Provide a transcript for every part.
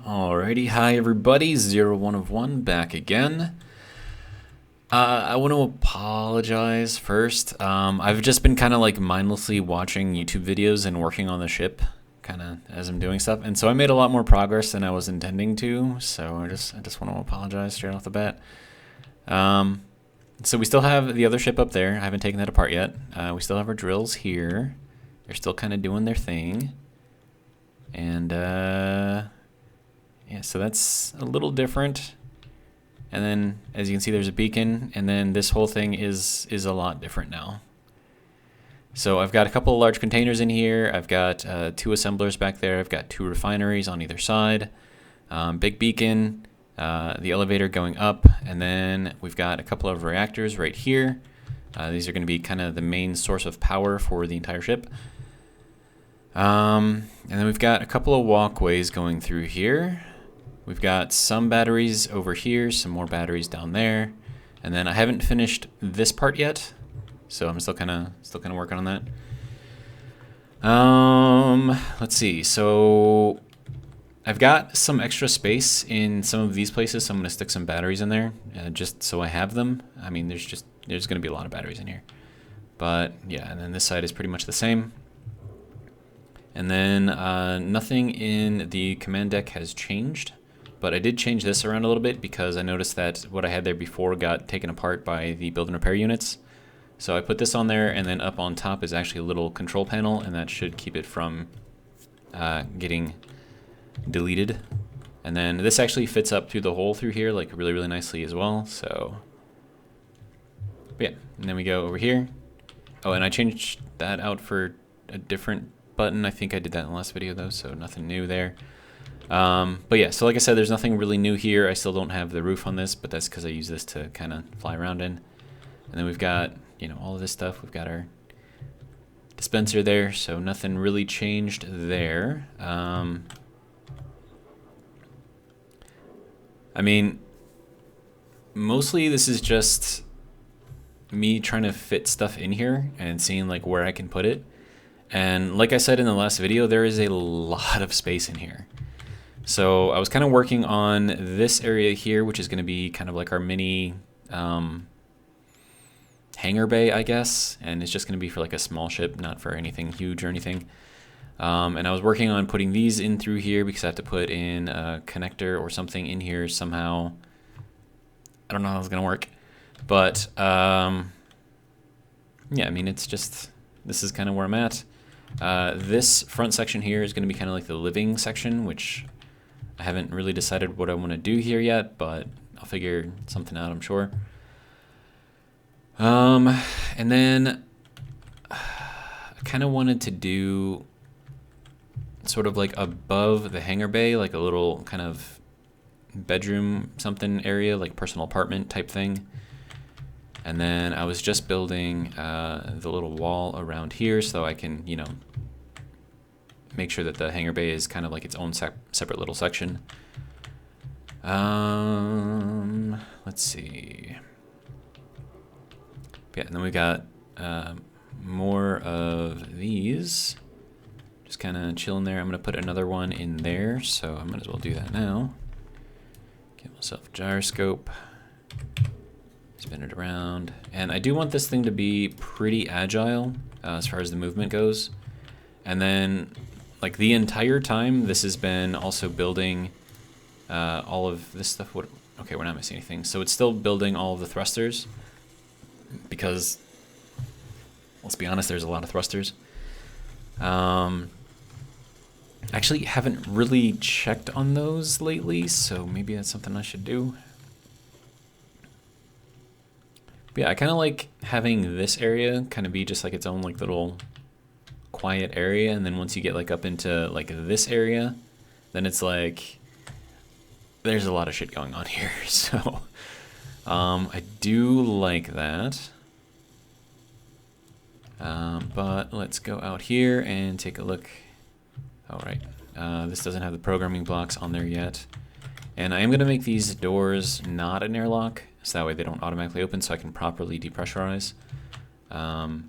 Alrighty, hi everybody, 01 of 1 back again. I want to apologize first. I've just been kind of like mindlessly watching YouTube videos and working on the ship kind of as I'm doing stuff, and so I made a lot more progress than I was intending to, so I just want to apologize straight off the bat. So we still have the other ship up there. I haven't taken that apart yet. We still have our drills here. They're still kind of doing their thing. And yeah, so that's a little different. And then, as you can see, there's a beacon, and then this whole thing is a lot different now. So I've got a couple of large containers in here. I've got 2 assemblers back there. I've got 2 refineries on either side. Big beacon, the elevator going up, and then we've got a couple of reactors right here. These are going to be kind of the main source of power for the entire ship. And then we've got a couple of walkways going through here. We've got some batteries over here, some more batteries down there, and then I haven't finished this part yet, so I'm still kind of working on that. Let's see. So I've got some extra space in some of these places, so I'm going to stick some batteries in there, just so I have them. I mean, there's going to be a lot of batteries in here, but yeah. And then this side is pretty much the same. And then nothing in the command deck has changed. But I did change this around a little bit because I noticed that what I had there before got taken apart by the build and repair units. So I put this on there, and then up on top is actually a little control panel, and that should keep it from getting deleted. And then this actually fits up through the hole through here like really, really nicely as well. So yeah, and then we go over here. Oh, and I changed that out for a different button. I think I did that in the last video though, so nothing new there. But yeah, so like I said, there's nothing really new here. I still don't have the roof on this, but that's because I use this to kind of fly around in. And then we've got, you know, all of this stuff. We've got our dispenser there, so nothing really changed there. I mean, mostly this is just me trying to fit stuff in here and seeing like where I can put it. And like I said in the last video, there is a lot of space in here. So I was kind of working on this area here, which is going to be kind of like our mini hangar bay, I guess. And it's just going to be for like a small ship, not for anything huge or anything. And I was working on putting these in through here because I have to put in a connector or something in here somehow. I don't know how it's going to work. But yeah, I mean, it's just, this is kind of where I'm at. This front section here is going to be kind of like the living section, which I haven't really decided what I want to do here yet, but I'll figure something out, I'm sure. And then I kind of wanted to do sort of like above the hangar bay, like a little kind of bedroom something area, like personal apartment type thing. And then I was just building the little wall around here so I can, you know, make sure that the hangar bay is kind of like its own separate little section. Let's see. Yeah, and then we got more of these. Just kind of chilling there. I'm going to put another one in there, so I might as well do that now. Get myself a gyroscope. Spin it around. And I do want this thing to be pretty agile as far as the movement goes. And then, like, the entire time, this has been also building all of this stuff. Okay, we're not missing anything. So it's still building all of the thrusters because, let's be honest, there's a lot of thrusters. Actually, haven't really checked on those lately, so maybe that's something I should do. But yeah, I kind of like having this area kind of be just like its own like little quiet area, and then once you get like up into like this area, then it's like there's a lot of shit going on here. So I do like that. But let's go out here and take a look. All right, this doesn't have the programming blocks on there yet. And I am going to make these doors not an airlock, so that way they don't automatically open, so I can properly depressurize. But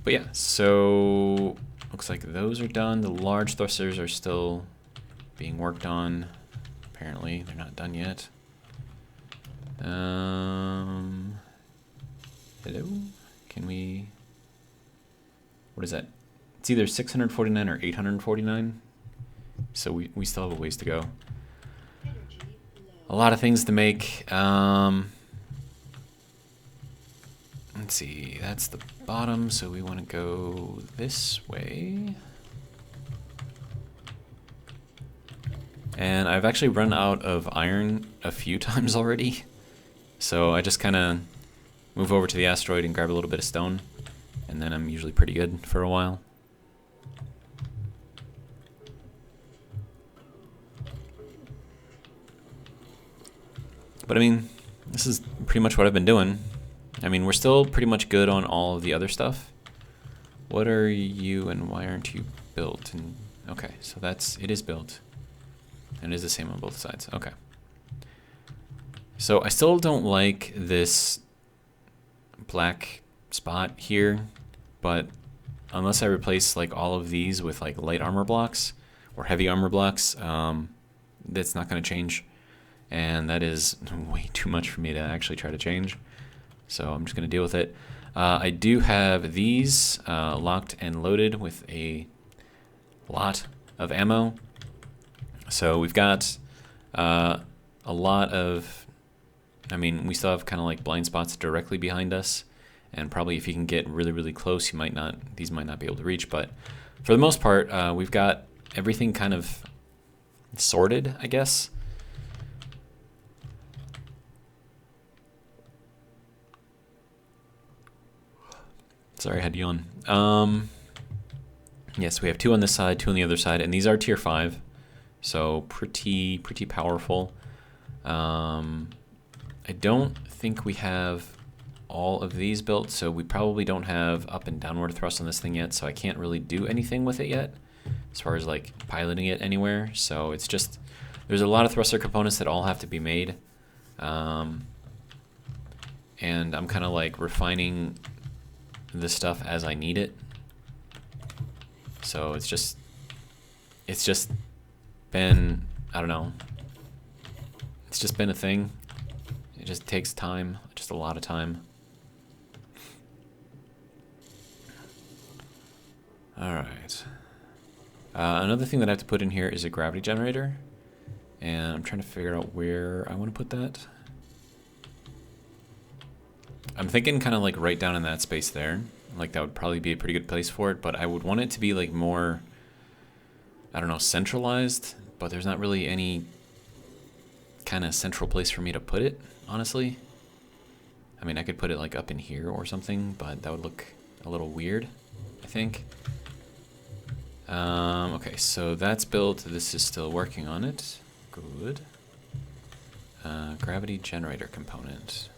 yeah, so looks like those are done. The large thrusters are still being worked on. Apparently, they're not done yet. Hello? Can we... What is that? It's either 649 or 849. So we still have a ways to go. A lot of things to make. Let's see, that's the bottom, so we want to go this way. And I've actually run out of iron a few times already. So I just kind of move over to the asteroid and grab a little bit of stone. And then I'm usually pretty good for a while. But I mean, this is pretty much what I've been doing. I mean, we're still pretty much good on all of the other stuff. What are you and why aren't you built? And okay, so it is built. And it is the same on both sides. Okay. So I still don't like this black spot here, but unless I replace like all of these with like light armor blocks or heavy armor blocks, that's not going to change. And that is way too much for me to actually try to change. So I'm just going to deal with it. I do have these locked and loaded with a lot of ammo. So we've got a lot of, I mean, we still have kind of like blind spots directly behind us. And probably if you can get really, really close, these might not be able to reach. But for the most part, we've got everything kind of sorted, I guess. Sorry, I had to yawn. Yes, we have 2 on this side, 2 on the other side, and these are tier 5. So pretty powerful. I don't think we have all of these built, so we probably don't have up and downward thrust on this thing yet, so I can't really do anything with it yet as far as like piloting it anywhere. So it's just, there's a lot of thruster components that all have to be made. And I'm kind of like refining the stuff as I need it. So it's just been, I don't know, it's just been a thing. It just takes time, just a lot of time. All right. Another thing that I have to put in here is a gravity generator, and I'm trying to figure out where I want to put that. I'm thinking kind of like right down in that space there. Like that would probably be a pretty good place for it, but I would want it to be like more, I don't know, centralized, but there's not really any kind of central place for me to put it, honestly. I mean, I could put it like up in here or something, but that would look a little weird, I think. Okay, so that's built. This is still working on it. Good. Gravity generator component.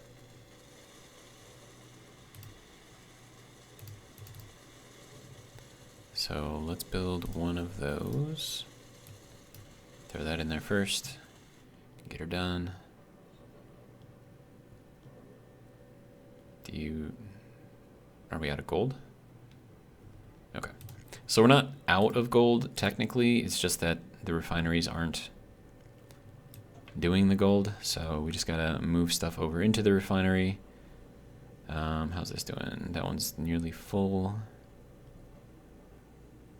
So let's build one of those. Throw that in there first. Get her done. Are we out of gold? Okay. So we're not out of gold technically, it's just that the refineries aren't doing the gold, so we just gotta move stuff over into the refinery. How's this doing? That one's nearly full.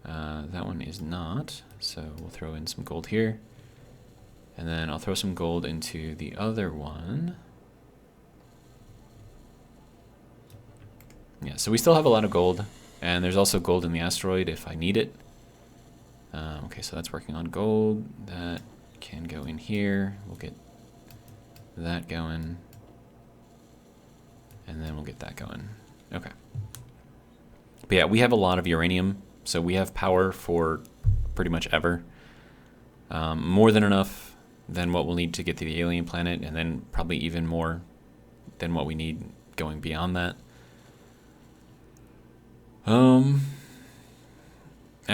That one is not, so we'll throw in some gold here. And then I'll throw some gold into the other one. Yeah, so we still have a lot of gold, and there's also gold in the asteroid if I need it. Okay, so that's working on gold. That can go in here. We'll get that going. And then we'll get that going. Okay. But yeah, we have a lot of uranium, so we have power for pretty much ever. More than enough than what we'll need to get to the alien planet, and then probably even more than what we need going beyond that. I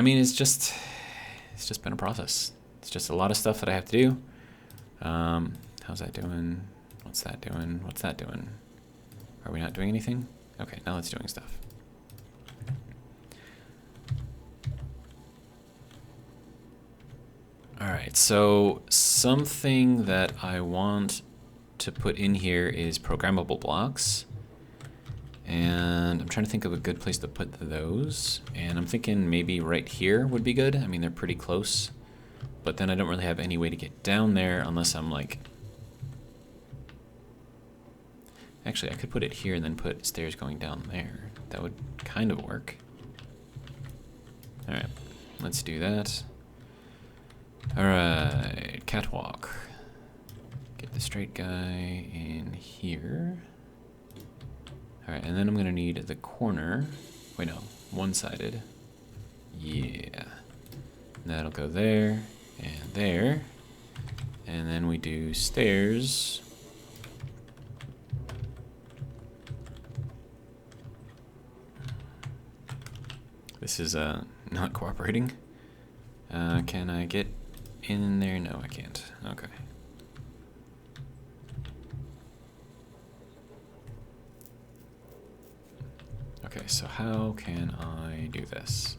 mean, it's just been a process. It's just a lot of stuff that I have to do. How's that doing? What's that doing? What's that doing? Are we not doing anything? Okay, now it's doing stuff. All right, so something that I want to put in here is programmable blocks. And I'm trying to think of a good place to put those. And I'm thinking maybe right here would be good. I mean, they're pretty close. But then I don't really have any way to get down there unless I'm like... Actually, I could put it here and then put stairs going down there. That would kind of work. All right, let's do that. All right, catwalk. Get the straight guy in here. All right, and then I'm gonna need the corner. Wait, no, one-sided. Yeah, that'll go there and there. And then we do stairs. This is not cooperating. Can I get in there? No, I can't. Okay. Okay, so how can I do this?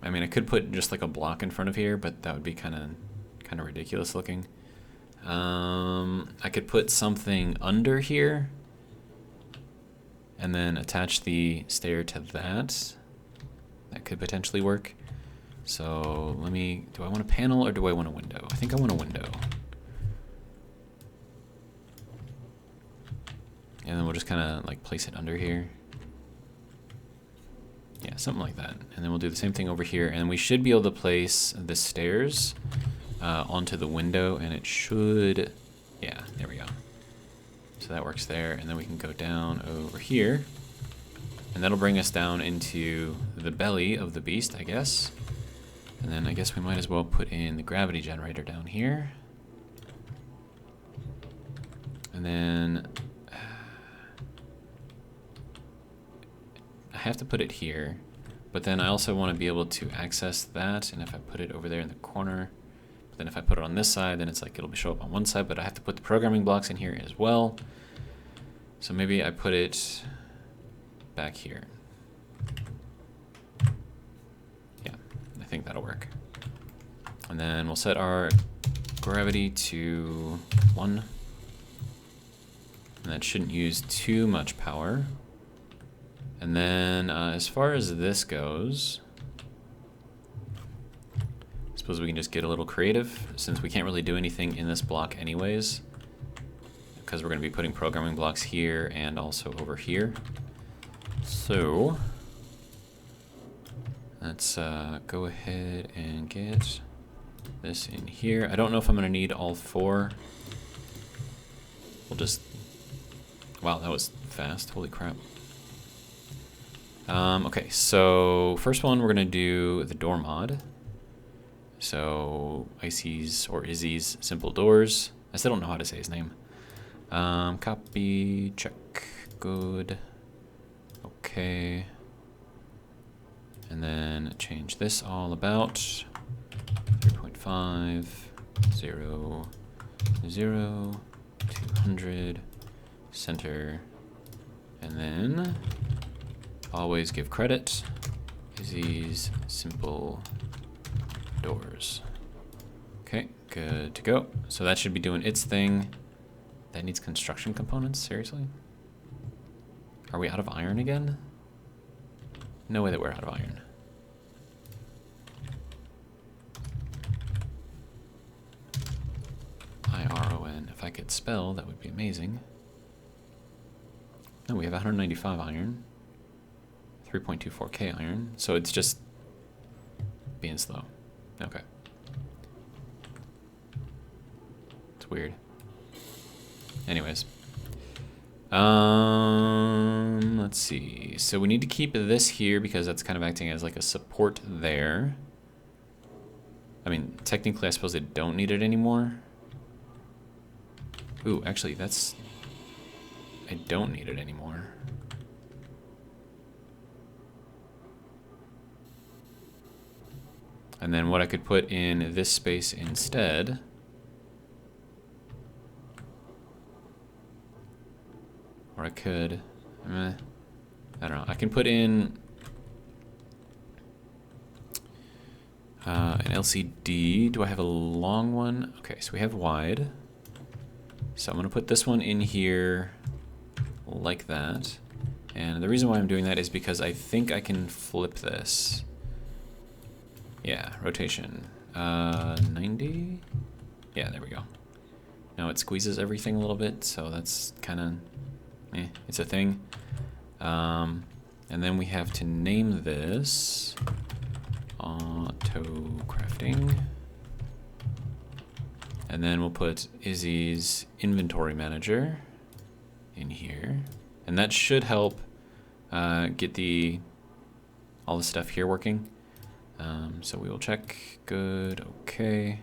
I mean, I could put just like a block in front of here, but that would be kind of ridiculous looking. I could put something under here and then attach the stair to that. That could potentially work. So let me, do I want a panel or do I want a window? I think I want a window. And then we'll just kind of like place it under here. Yeah, something like that. And then we'll do the same thing over here. And we should be able to place the stairs onto the window, and it should, yeah, there we go. So that works there. And then we can go down over here. And that'll bring us down into the belly of the beast, I guess. And then I guess we might as well put in the gravity generator down here. And then I have to put it here, but then I also want to be able to access that. And if I put it over there in the corner, but then if I put it on this side, then it's like it'll show up on one side, but I have to put the programming blocks in here as well. So maybe I put it back here. Yeah, I think that'll work. And then we'll set our gravity to 1. And that shouldn't use too much power. And then as far as this goes, I suppose we can just get a little creative since we can't really do anything in this block anyways, because we're going to be putting programming blocks here and also over here. So let's go ahead and get this in here. I don't know if I'm going to need all 4. We'll just, wow, that was fast. Holy crap. Okay, so first one we're gonna do the door mod. So Icy's or Izzy's simple doors. I still don't know how to say his name. Copy, check, good, okay. And then change this all about 3.5, 0, 0, 200, center, and then always give credit. Izzy's simple doors. Okay, good to go. So that should be doing its thing. That needs construction components, seriously? Are we out of iron again? No way that we're out of iron. IRON. If I could spell, that would be amazing. No, we have 195 iron. 3.24k iron, so it's just being slow. Okay. It's weird. Anyways. Let's see. So we need to keep this here because that's kind of acting as like a support there. I mean, technically I suppose they don't need it anymore. Ooh, actually that's... I don't need it anymore. And then what I could put in this space instead, or I could, I don't know, I can put in, An LCD. Do I have a long one? Okay, so we have wide. So I'm going to put this one in here like that. And the reason why I'm doing that is because I think I can flip this. Yeah, rotation. 90? Yeah, there we go. Now it squeezes everything a little bit, so that's kind of, it's a thing. And then we have to name this auto crafting. And then we'll put Izzy's inventory manager in here. And that should help get all the stuff here working. So we will check, good, okay.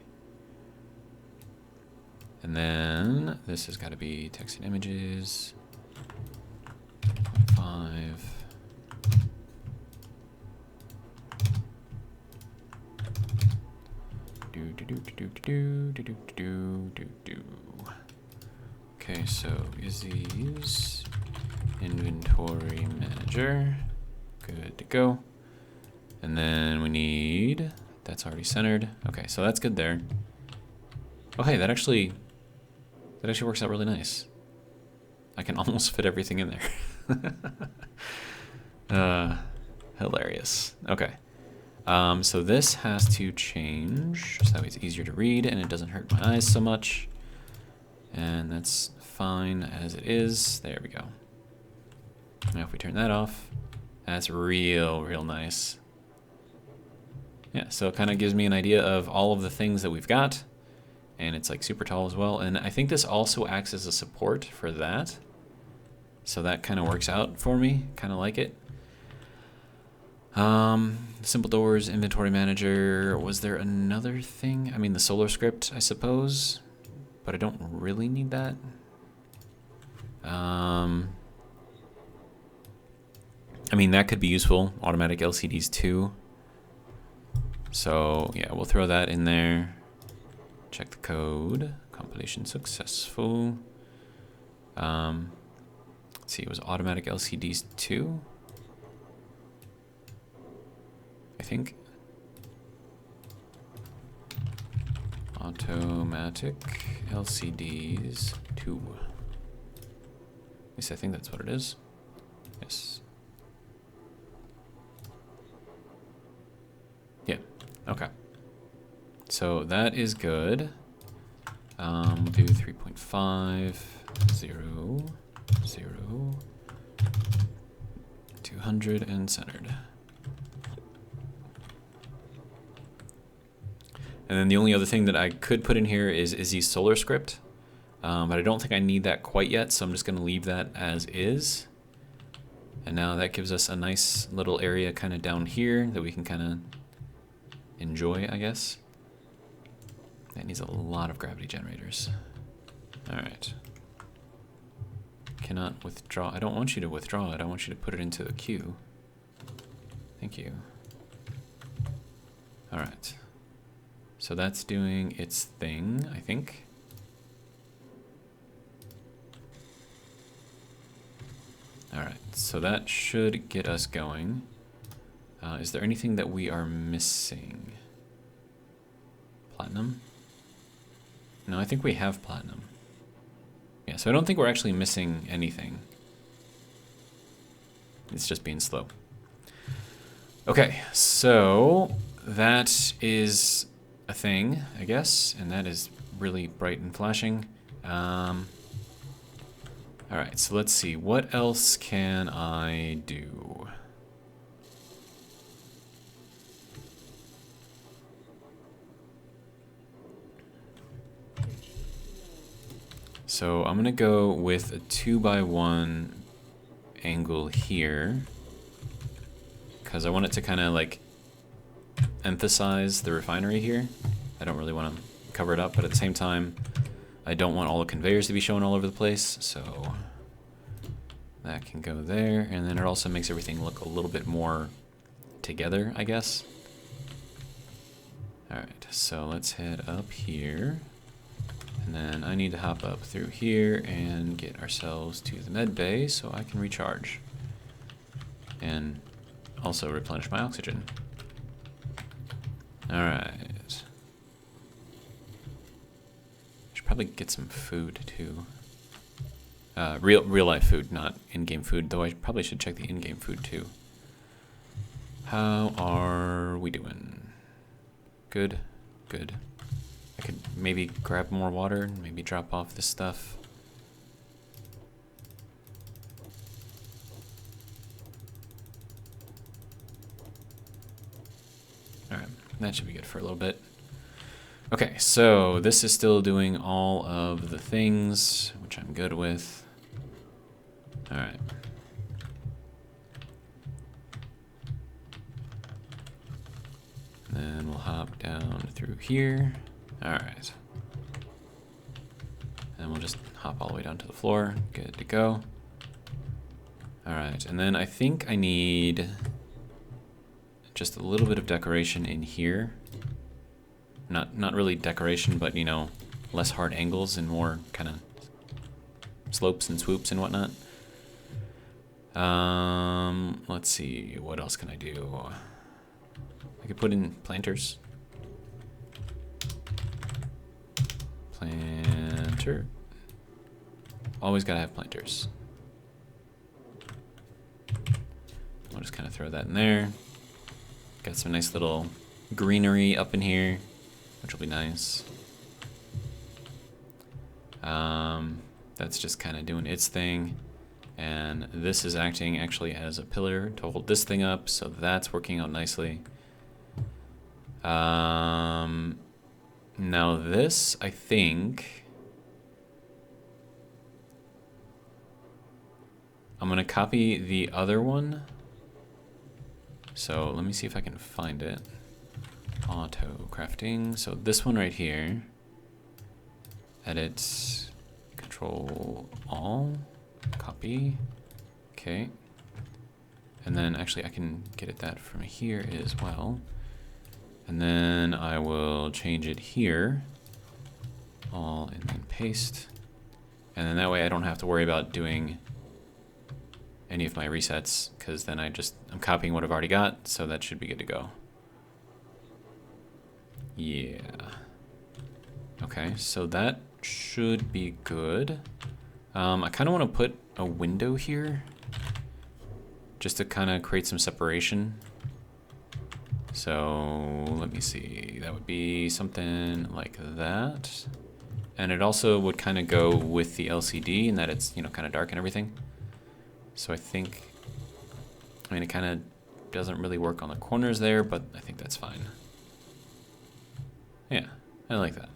And then this has got to be text and images, 5. Okay, so Izzy's inventory manager, good to go. And then we need, that's already centered. Okay, so that's good there. Oh hey, that actually works out really nice. I can almost fit everything in there. Hilarious. Okay. So this has to change so that way it's easier to read and it doesn't hurt my eyes so much. And that's fine as it is. There we go. Now if we turn that off, that's real nice. Yeah, so it kind of gives me an idea of all of the things that we've got. And it's like super tall as well. And I think this also acts as a support for that. So that kind of works out for me. Kind of like it. Simple doors, inventory manager. Was there another thing? I mean, the solar script, I suppose. But I don't really need that. I mean, that could be useful. Automatic LCDs too. So yeah, we'll throw that in there. Check the code. Compilation successful. Let's see, it was automatic LCDs too, I think. Automatic LCDs 2. At least I think that's what it is. Yes. Yeah, okay. So that is good. We'll do 3.5, 0, 0, 200 and centered. And then the only other thing that I could put in here is Izzy's solar script. But I don't think I need that quite yet, so I'm just going to leave that as is. And now that gives us a nice little area kind of down here that we can kind of enjoy, I guess. That needs a lot of gravity generators. All right. Cannot withdraw. I don't want you to withdraw it. I want you to put it into the queue. Thank you. All right. So that's doing its thing, I think. All right, so that should get us going. Is there anything that we are missing? Platinum? No, I think we have platinum. Yeah, so I don't think we're actually missing anything. It's just being slow. Okay, so that is a thing, I guess, and that is really bright and flashing. All right, so let's see, what else can I do? So I'm gonna go with a 2x1 angle here, because I want it to kind of like emphasize the refinery here. I don't really want to cover it up, but at the same time, I don't want all the conveyors to be shown all over the place, so that can go there. And then it also makes everything look a little bit more together, I guess. All right, so let's head up here. And then I need to hop up through here and get ourselves to the med bay so I can recharge. And also replenish my oxygen. Alright. Should probably get some food too. Real life food, not in-game food, though I probably should check the in-game food too. How are we doing? Good, good. I could maybe grab more water, maybe drop off this stuff. Alright, that should be good for a little bit. Okay, so this is still doing all of the things, which I'm good with. Alright. Then we'll hop down through here. Alright. And we'll just hop all the way down to the floor. Good to go. Alright, and then I think I need just a little bit of decoration in here. Not really decoration, but, you know, less hard angles and more kind of slopes and swoops and whatnot. Let's see, what else can I do? I could put in planters. Planter. Always gotta have planters. I'll just kind of throw that in there. Got some nice little greenery up in here, which will be nice. That's just kind of doing its thing. And this is acting actually as a pillar to hold this thing up, so that's working out nicely. Now this, I think, I'm gonna copy the other one. So let me see if I can find it. Auto crafting. So this one right here. Edit, Control All, copy. Okay. And then actually I can get at that from here as well. And then I will change it here. All and then paste. And then that way I don't have to worry about doing any of my resets, because then I'm copying what I've already got, so that should be good to go. Yeah. Okay, so that should be good. I kind of want to put a window here, just to kind of create some separation. So let me see, that would be something like that. And it also would kind of go with the LCD in that it's, you know, kind of dark and everything. So I think, I mean, it kind of doesn't really work on the corners there, but I think that's fine. Yeah, I like that.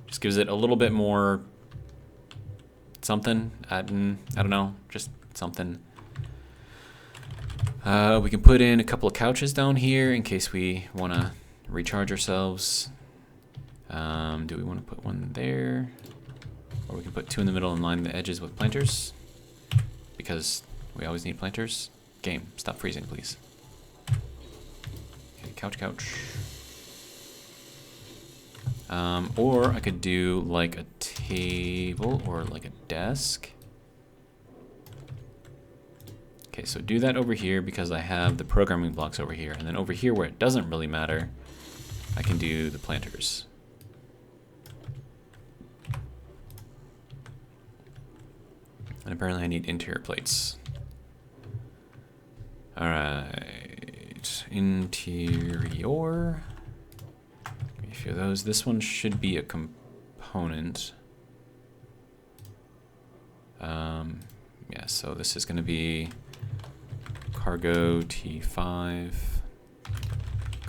Just gives it a little bit more something. I don't know, just something. We can put in a couple of couches down here in case we want to recharge ourselves. Do we want to put one there? Or we can put two in the middle and line the edges with planters. Because we always need planters. Game, stop freezing, please. Okay, couch. Or I could do like a table or like a desk. Okay, so do that over here because I have the programming blocks over here. And then over here where it doesn't really matter, I can do the planters. And apparently I need interior plates. Alright, interior. Give me a few of those. This one should be a component. Yeah, so this is gonna be cargo T5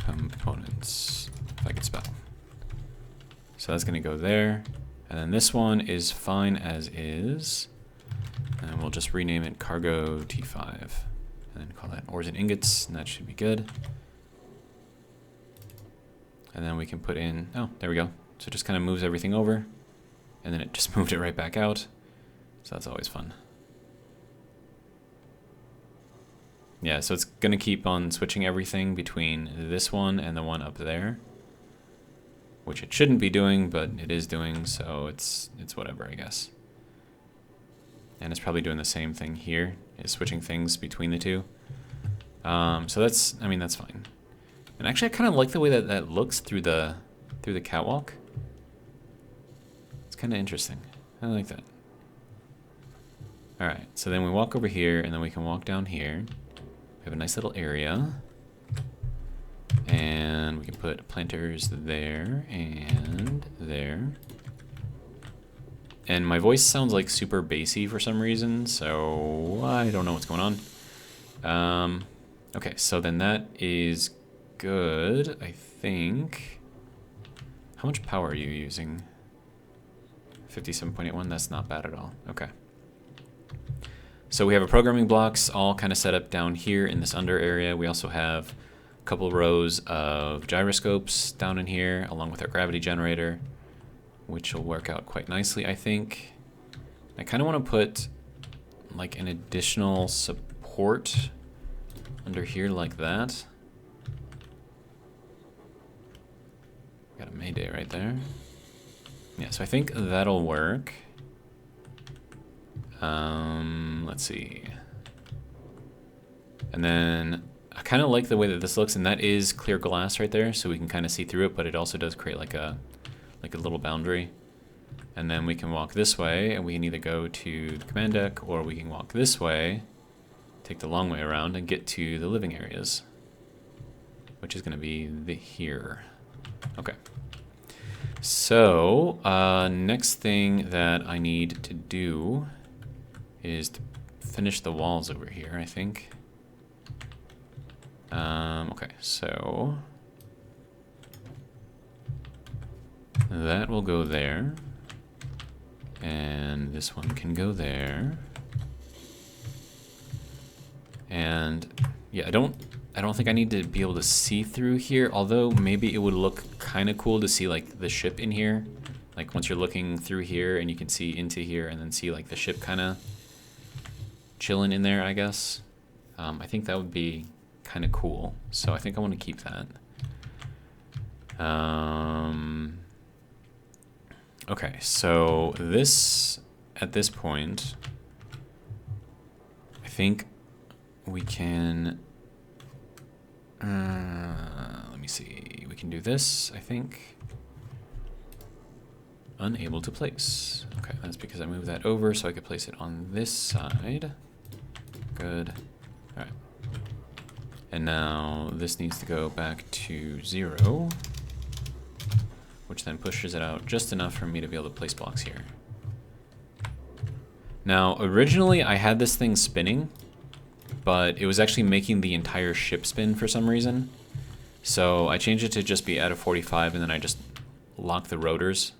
components, if I can spell. So that's gonna go there. And then this one is fine as is. And we'll just rename it cargo T5. And then call that ores and ingots, and that should be good. And then we can put in, oh, there we go. So it just kind of moves everything over. And then it just moved it right back out. So that's always fun. Yeah, so it's gonna keep on switching everything between this one and the one up there. Which it shouldn't be doing, but it is doing, so it's whatever, I guess. And it's probably doing the same thing here, is switching things between the two. So that's, I mean, that's fine. And actually, I kind of like the way that that looks through the catwalk. It's kind of interesting. I like that. All right, so then we walk over here, and then we can walk down here. We have a nice little area. And we can put planters there and there. And my voice sounds like super bassy for some reason, so I don't know what's going on. Okay, so then that is good, I think. How much power are you using? 57.81, that's not bad at all. Okay. So we have a programming blocks all kind of set up down here in this under area. We also have a couple rows of gyroscopes down in here, along with our gravity generator, which will work out quite nicely, I think. I kind of want to put like an additional support under here like that. Got a Mayday right there. Yeah, so I think that'll work. Let's see. And then I kind of like the way that this looks, and that is clear glass right there, so we can kind of see through it, but it also does create like a little boundary. And then we can walk this way, and we can either go to the command deck, or we can walk this way, take the long way around, and get to the living areas, which is going to be here. Okay. So, next thing that I need to do is to finish the walls over here, I think. Okay, so that will go there, and this one can go there. And yeah, I don't think I need to be able to see through here, although maybe it would look kind of cool to see like the ship in here. Like once you're looking through here and you can see into here and then see like the ship kind of chilling in there, I guess. I think that would be kind of cool. So I think I want to keep that. Okay, so this, at this point, I think we can, let me see, we can do this, I think. Unable to place. Okay, that's because I moved that over so I could place it on this side. Good. All right. And now this needs to go back to 0, which then pushes it out just enough for me to be able to place blocks here. Now, originally I had this thing spinning, but it was actually making the entire ship spin for some reason. So I changed it to just be at a 45, and then I just locked the rotors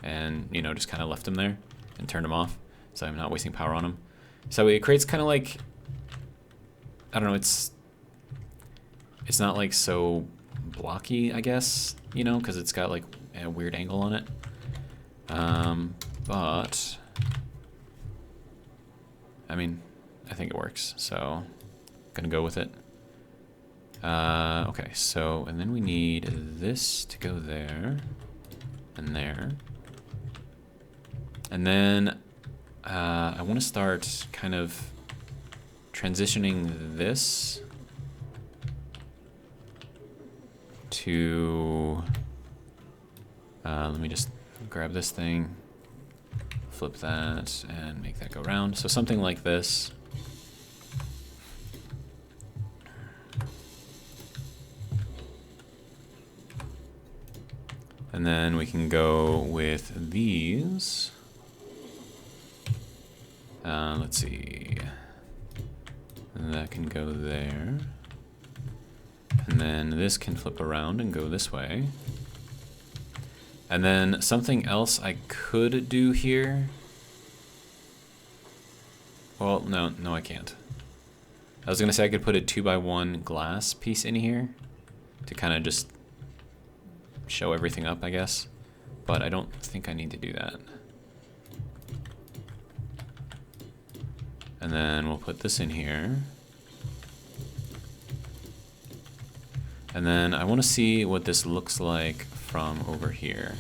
and, you know, just kind of left them there and turned them off, so I'm not wasting power on them. So it creates kind of like, I don't know, it's not like so blocky, I guess, you know, because it's got like a weird angle on it. But I mean, I think it works, so gonna go with it. Okay, so, and then we need this to go there and there. And then I want to start kind of transitioning this to, let me just grab this thing, flip that, and make that go round. So something like this. And then we can go with these. Let's see. That can go there. And then this can flip around and go this way. And then something else I could do here. Well, no, I can't. I was gonna say I could put a 2x1 glass piece in here to kind of just show everything up, I guess. But I don't think I need to do that. And then we'll put this in here. And then I want to see what this looks like from over here,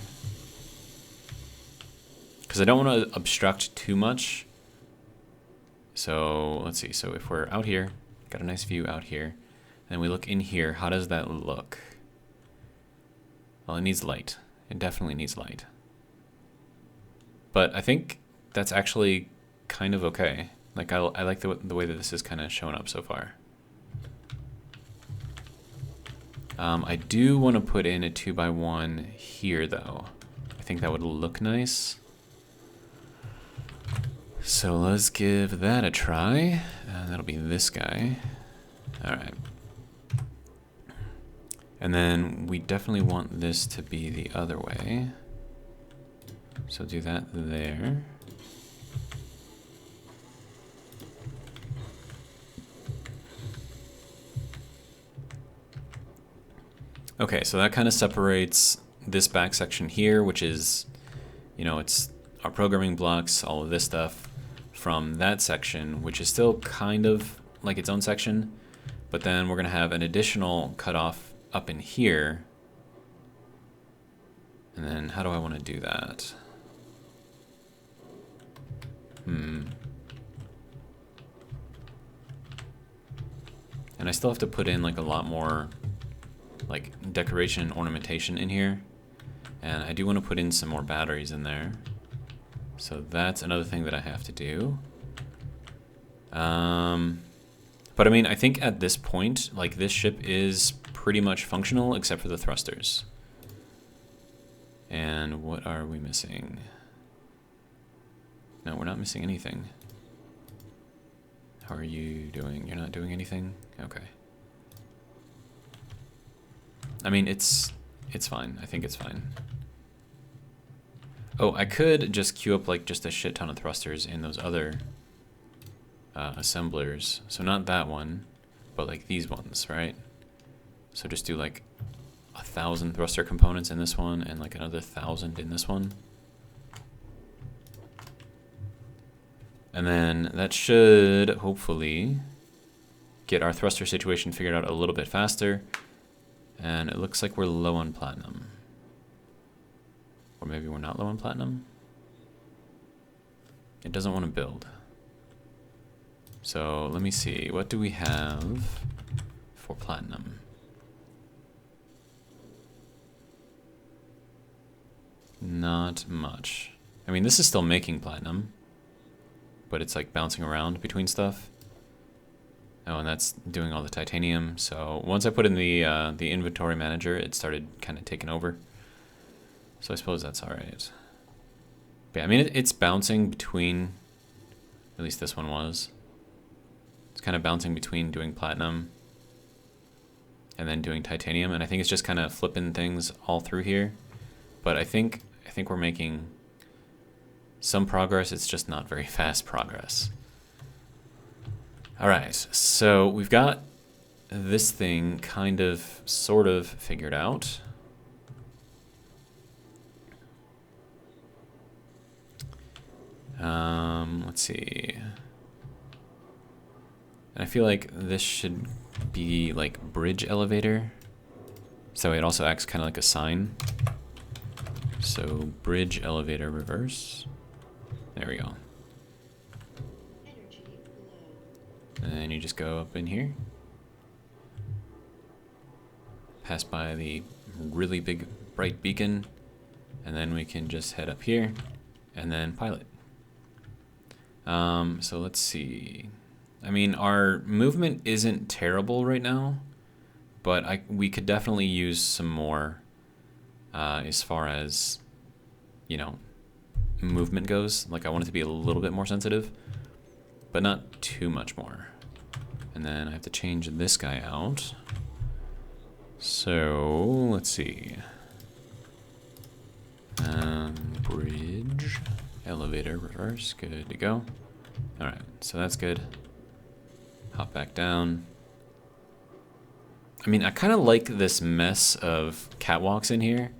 because I don't want to obstruct too much. So let's see. So if we're out here, got a nice view out here, and then we look in here, how does that look? Well, it needs light. It definitely needs light. But I think that's actually kind of okay. Like, I like the way that this is kind of showing up so far. I do want to put in a 2x1 here, though. I think that would look nice. So let's give that a try. That'll be this guy. All right. And then we definitely want this to be the other way. So do that there. Okay, so that kind of separates this back section here, which is, you know, it's our programming blocks, all of this stuff, from that section, which is still kind of like its own section, but then we're going to have an additional cutoff up in here. And then how do I want to do that? And I still have to put in like a lot more like decoration and ornamentation in here. And I do want to put in some more batteries in there. So that's another thing that I have to do. But I mean, I think at this point, like this ship is pretty much functional except for the thrusters. And what are we missing? No, we're not missing anything. How are you doing? You're not doing anything? Okay. I mean, it's fine. I think it's fine. Oh, I could just queue up like just a shit ton of thrusters in those other assemblers. So not that one, but like these ones, right? So just do like 1,000 thruster components in this one and like another 1,000 in this one. And then that should hopefully get our thruster situation figured out a little bit faster. And it looks like we're low on platinum. Or maybe we're not low on platinum. It doesn't want to build. So let me see. What do we have for platinum? Not much. I mean, this is still making platinum, but it's like bouncing around between stuff. Oh, and that's doing all the titanium. So once I put in the inventory manager, it started kind of taking over. So I suppose that's all right. But yeah, I mean, it's bouncing between, at least this one was. It's kind of bouncing between doing platinum and then doing titanium. And I think it's just kind of flipping things all through here. But I think we're making some progress. It's just not very fast progress. All right, so we've got this thing kind of, sort of figured out. Let's see. And I feel like this should be like bridge elevator. So it also acts kind of like a sign. So bridge elevator reverse. There we go. And then you just go up in here. Pass by the really big bright beacon. And then we can just head up here and then pilot. So let's see. I mean, our movement isn't terrible right now, but we could definitely use some more as far as, you know, movement goes. Like I want it to be a little bit more sensitive, but not too much more. And then I have to change this guy out. So let's see. Bridge, elevator, reverse, good to go. All right, so that's good. Hop back down. I mean, I kind of like this mess of catwalks in here.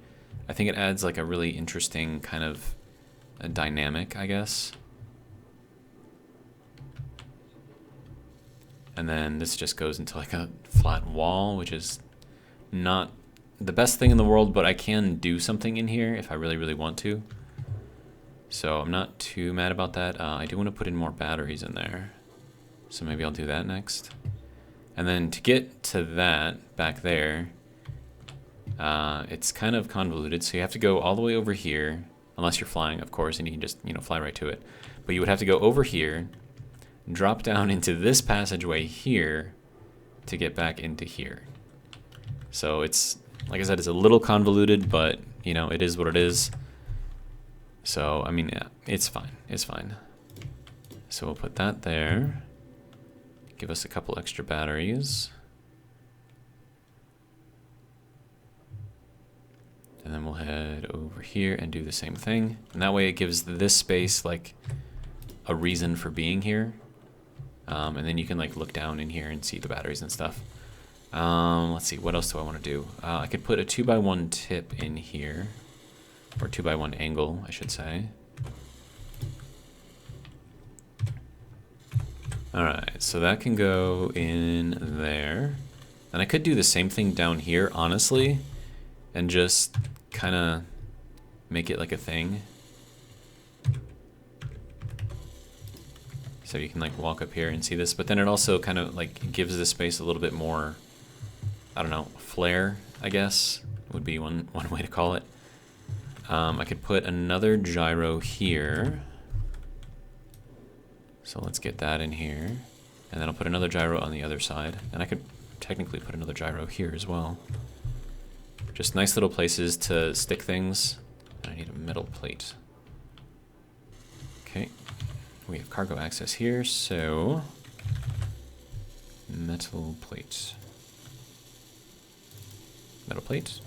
I think it adds like a really interesting kind of a dynamic, I guess. And then this just goes into like a flat wall, which is not the best thing in the world, but I can do something in here if I really, really want to. So I'm not too mad about that. I do want to put in more batteries in there. So maybe I'll do that next. And then to get to that back there, It's kind of convoluted, so you have to go all the way over here, unless you're flying, of course, and you can just, you know, fly right to it. But you would have to go over here, drop down into this passageway here to get back into here. So it's, like I said, it's a little convoluted, but, you know, it is what it is. So, I mean, yeah, it's fine. It's fine. So we'll put that there. Give us a couple extra batteries. And then we'll head over here and do the same thing. And that way it gives this space like a reason for being here. And then you can like look down in here and see the batteries and stuff. Let's see, what else do I want to do? I could put a 2x1 tip in here. Or 2x1 angle, I should say. Alright, so that can go in there. And I could do the same thing down here, honestly. And just kind of make it like a thing. So you can like walk up here and see this, but then it also kind of like gives this space a little bit more, I don't know, flair, I guess, would be one way to call it. I could put another gyro here. So let's get that in here. And then I'll put another gyro on the other side. And I could technically put another gyro here as well. Just nice little places to stick things. I need a metal plate. Okay, we have cargo access here, so metal plate. Metal plate?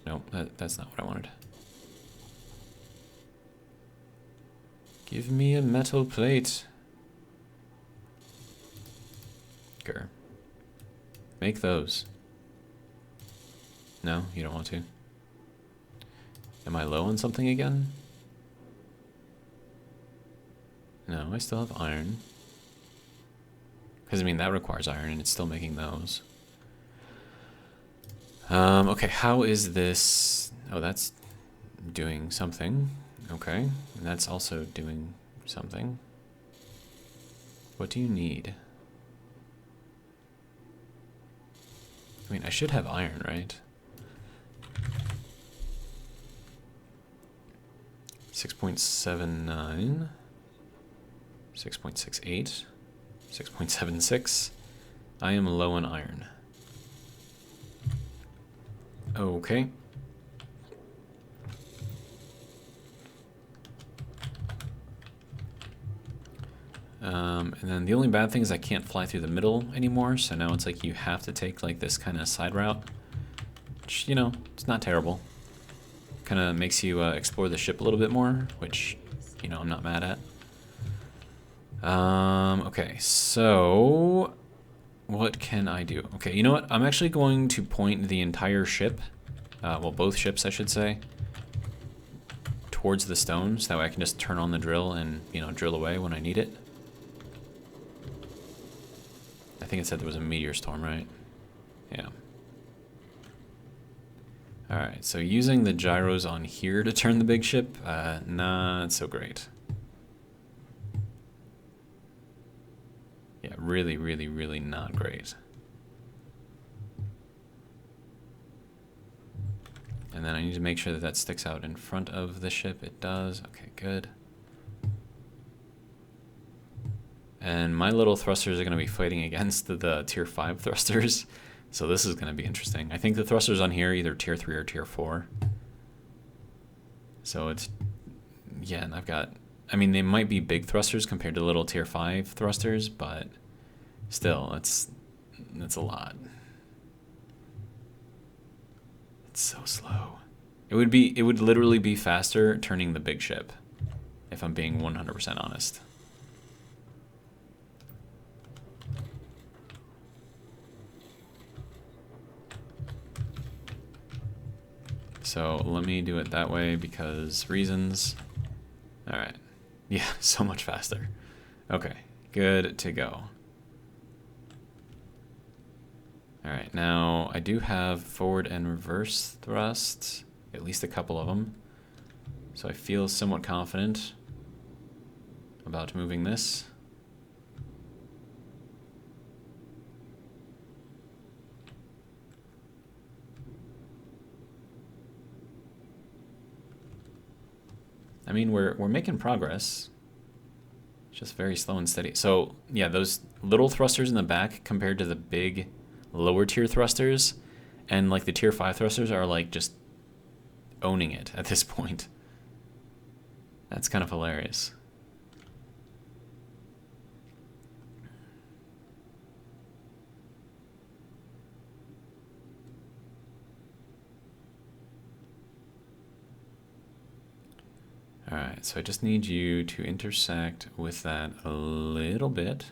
No, that's not what I wanted. Give me a metal plate. Grr. Make those. No, you don't want to. Am I low on something again? No, I still have iron. Because, I mean, that requires iron, and it's still making those. Okay, how is this? Oh, that's doing something. Okay, and that's also doing something. What do you need? I mean, I should have iron, right? 6.79, 6.68, 6.76. I am low on iron. Okay. And then the only bad thing is I can't fly through the middle anymore, so now it's like you have to take like this kind of side route, which, you know, it's not terrible. Kind of makes you explore the ship a little bit more, which, you know, I'm not mad at. Okay, so what can I do? Okay, you know what? I'm actually going to point the entire ship, well, both ships, I should say, towards the stones. That way I can just turn on the drill and, you know, drill away when I need it. I think it said there was a meteor storm, right? Yeah. Alright, so using the gyros on here to turn the big ship, not so great. Yeah, really, really, really not great. And then I need to make sure that that sticks out in front of the ship. It does. Okay, good. And my little thrusters are going to be fighting against the tier 5 thrusters. So this is going to be interesting. I think the thrusters on here are either tier 3 or tier 4. So it's, yeah, and I've got, I mean, they might be big thrusters compared to little tier 5 thrusters, but still, it's a lot. It's so slow. It would literally be faster turning the big ship, if I'm being 100% honest. So let me do it that way because reasons. All right. Yeah, so much faster. Okay, good to go. All right, now I do have forward and reverse thrust, at least a couple of them. So I feel somewhat confident about moving this. I mean, we're making progress. It's just very slow and steady. So yeah, those little thrusters in the back compared to the big lower tier thrusters and like the tier 5 thrusters are like just owning it at this point. That's kind of hilarious. All right, so I just need you to intersect with that a little bit.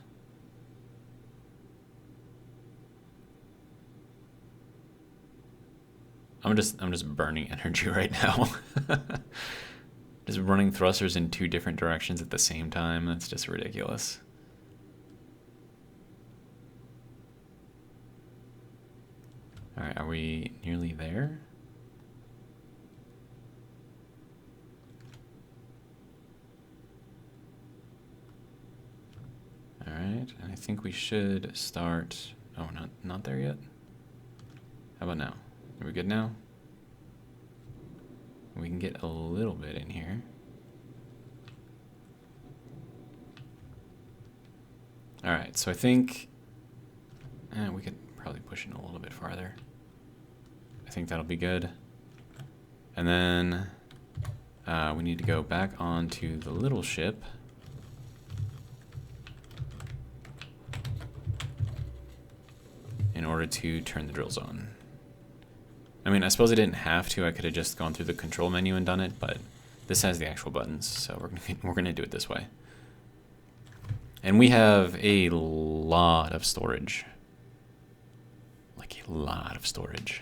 I'm just burning energy right now. Just running thrusters in 2 different directions at the same time. That's just ridiculous. All right, are we nearly there? All right, and I think we should start. Oh, not there yet. How about now? Are we good now? We can get a little bit in here. All right, so I think we could probably push it a little bit farther. I think that'll be good. And then we need to go back onto the little ship. In order to turn the drills on. I mean, I suppose I didn't have to. I could have just gone through the control menu and done it, but this has the actual buttons, so we're gonna do it this way. And we have a lot of storage. Like a lot of storage.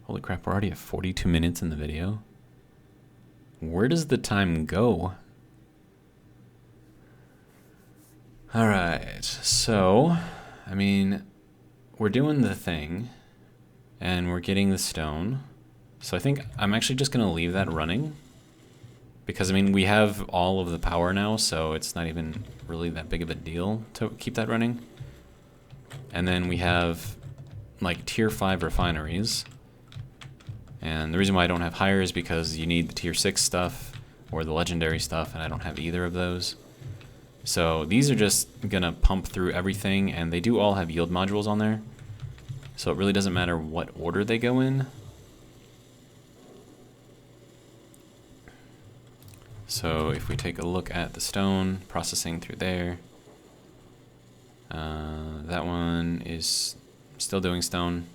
Holy crap, we're already at 42 minutes in the video. Where does the time go? All right, so, I mean, we're doing the thing, and we're getting the stone. So I think I'm actually just gonna leave that running, because I mean, we have all of the power now, so it's not even really that big of a deal to keep that running. And then we have like tier 5 refineries. And the reason why I don't have higher is because you need the tier 6 stuff or the legendary stuff, and I don't have either of those. So these are just gonna pump through everything, and they do all have yield modules on there. So it really doesn't matter what order they go in. So if we take a look at the stone processing through there, that one is still doing stone.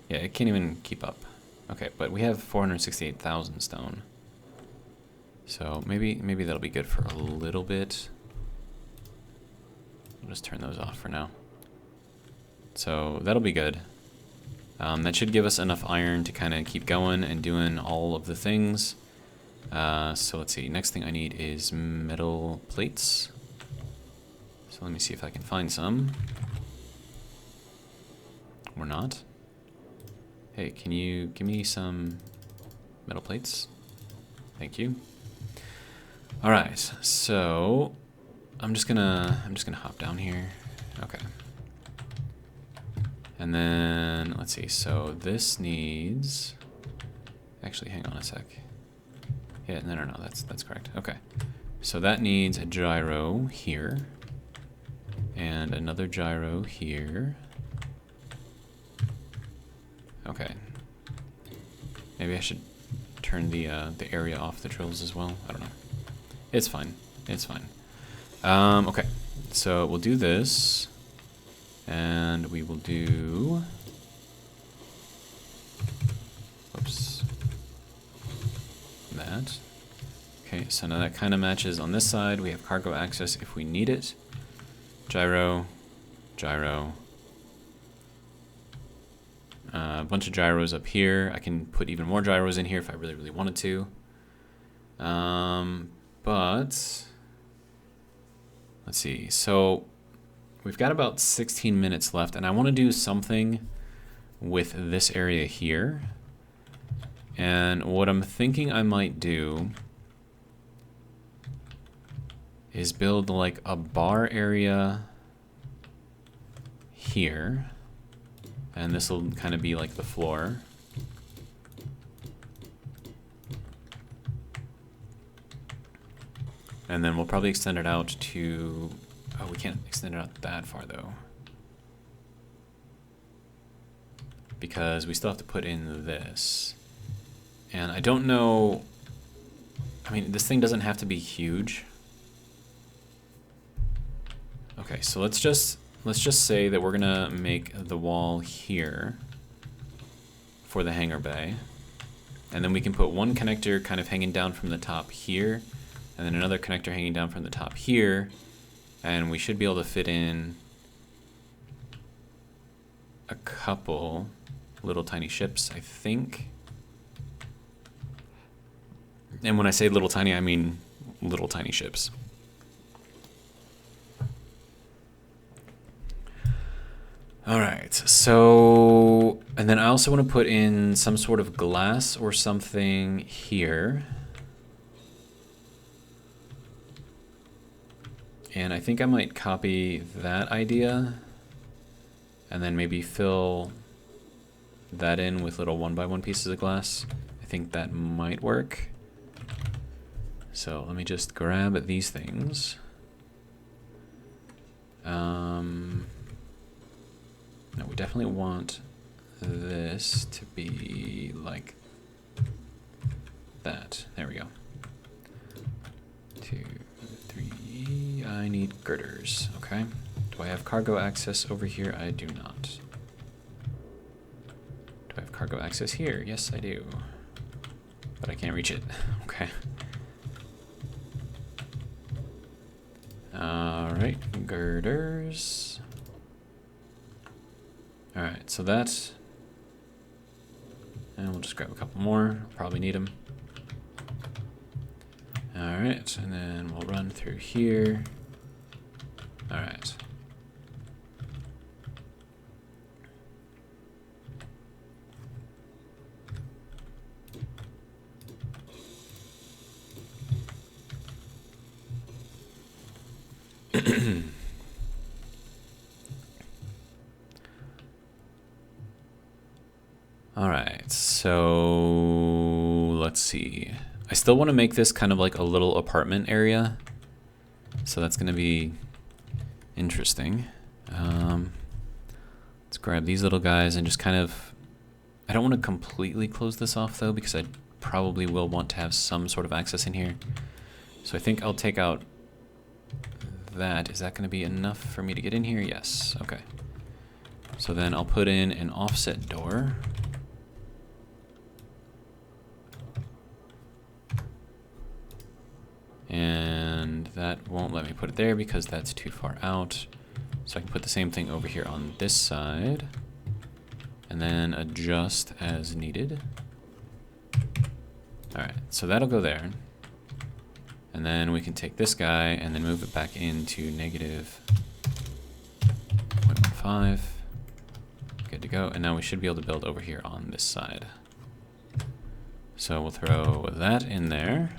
Yeah, it can't even keep up. Okay, but we have 468,000 stone. So maybe that'll be good for a little bit. I'll just turn those off for now. So that'll be good. That should give us enough iron to kind of keep going and doing all of the things. So let's see, next thing I need is metal plates. So let me see if I can find some. Or not. Hey, can you give me some metal plates? Thank you. All right, so I'm just gonna hop down here. Okay. And then let's see. So this needs. Actually, hang on a sec. Yeah, no. That's correct. Okay. So that needs a gyro here, and another gyro here. Okay. Maybe I should turn the area off the drills as well. I don't know. It's fine. It's fine. Okay. So we'll do this, and we will do. Oops. That. Okay. So now that kind of matches on this side. We have cargo access if we need it. Gyro. Gyro. A bunch of gyros up here. I can put even more gyros in here if I really, really wanted to. But let's see. So we've got about 16 minutes left, and I want to do something with this area here. And what I'm thinking I might do is build like a bar area here. And this will kind of be like the floor. And then we'll probably extend it out to, oh, we can't extend it out that far though, because we still have to put in this. And I don't know, I mean, this thing doesn't have to be huge. Okay, so let's just say that we're gonna make the wall here for the hangar bay. And then we can put one connector kind of hanging down from the top here, and then another connector hanging down from the top here, and we should be able to fit in a couple little tiny ships, I think. And when I say little tiny, I mean little tiny ships. All right, so, and then I also want to put in some sort of glass or something here. And I think I might copy that idea and then maybe fill that in with little 1x1 pieces of glass. I think that might work. So let me just grab these things. No, we definitely want this to be like that. There we go. 2, 3, I need girders, okay. Do I have cargo access over here? I do not. Do I have cargo access here? Yes, I do. But I can't reach it, okay. All right, girders. All right, so that's, and we'll just grab a couple more, probably need them. All right, and then we'll run through here. All right. All right, so let's see. I still want to make this kind of like a little apartment area. So that's going to be interesting. Let's grab these little guys and just kind of, I don't want to completely close this off though, because I probably will want to have some sort of access in here. So I think I'll take out that. Is that going to be enough for me to get in here? Yes, okay. So then I'll put in an offset door. And that won't let me put it there because that's too far out. So I can put the same thing over here on this side and then adjust as needed. All right, so that'll go there. And then we can take this guy and then move it back into negative 0.15. Good to go. And now we should be able to build over here on this side. So we'll throw that in there.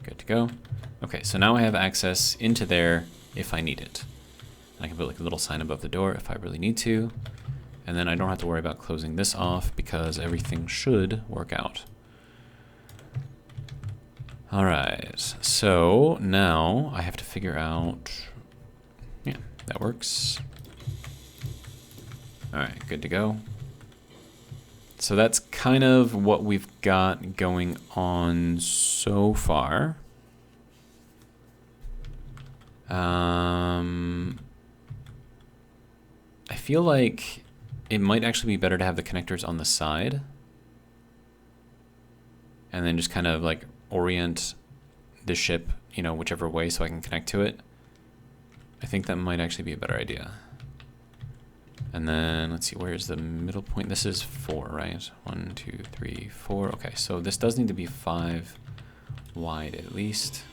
Good to go. Okay, so now I have access into there if I need it. I can put like a little sign above the door if I really need to. And then I don't have to worry about closing this off because everything should work out. All right, so now I have to figure out, yeah, that works. All right, good to go. So that's kind of what we've got going on so far. I feel like it might actually be better to have the connectors on the side and then just kind of like orient the ship, you know, whichever way so I can connect to it. I think that might actually be a better idea. And then let's see, where's the middle point? This is 4, right? 1, 2, 3, 4. Okay, so this does need to be 5 wide at least.